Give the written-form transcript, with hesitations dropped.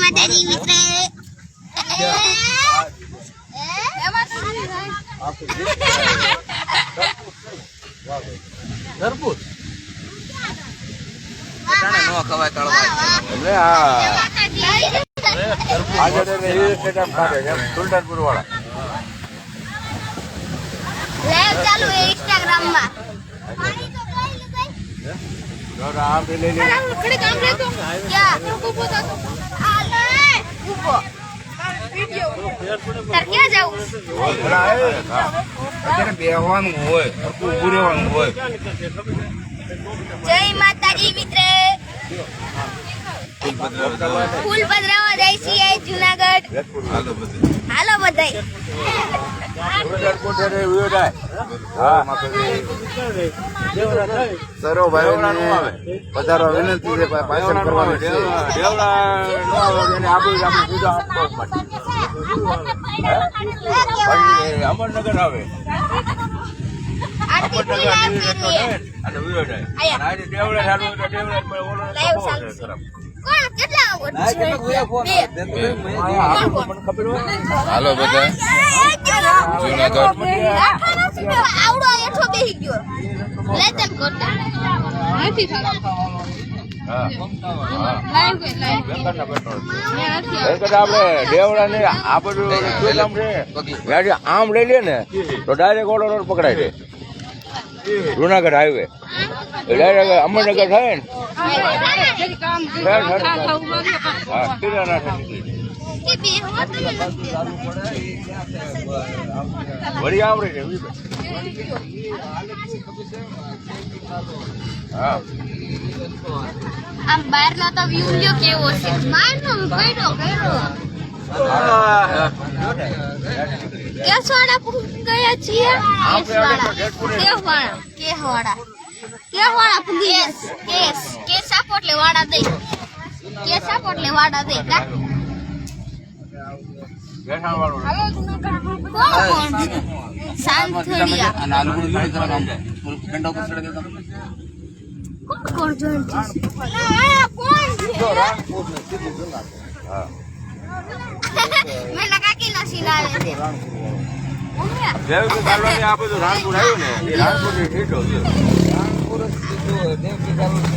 માતાજી મિત્ર તરબૂચ ટાણે નો ખવાય તળવા એટલે આજે સ્ટેટઅપ કાઢે છે સુલતાનપુર વાળા લાઈવ ચાલુ છે ઇન્સ્ટાગ્રામ માં આમ લઈ લે ખડે કામ રે તો ક્યાં ઉભો થાતો આ લે ઉભો તાર ક્યાં જાવું અત્યારે બેહવાનું હોય ઊભું રહેવાનું હોય જય માતાજી મિત્ર ફૂલ પધરાવા જાય છીએ જુનાગઢ હાલો બધાય સરો ભાઈ પધારો વિનંતી છે પાછળ કરવાનું છે અમરનગર આવે હાલો બધા આવડો એઠો બેહી ગયો લેતન કરતા નથી થતો આપડે દેવડા ને આ બધું આમ લઈ લે ને તો ડાયરેક્ટ ઓલો રોડ પકડાય છે જુનાગઢ હાઈવે ડાયરેક્ટ અમરનગર થાય ને વળી આવડે છે હા આમ બહાર નો તો વ્યૂ લ્યો કેવો છે બહાર નો કઈડો કેસવાડા પૂગી ગયા છીએ કેસવાડા પૂગી ગયા કેસ આપો એટલે વાડા દે કેસ આપો એટલે વાડા દે કા કોણ સાંથળિયા કોણ જોઈન છે કોણ મેં કાકી નો સીન આવે છે દેવકી કાલવાની આ બધું રાણપુર આવ્યું ને એ રાણપુર ની ઠીઠો છે રાણપુર દેવકી કાલવાની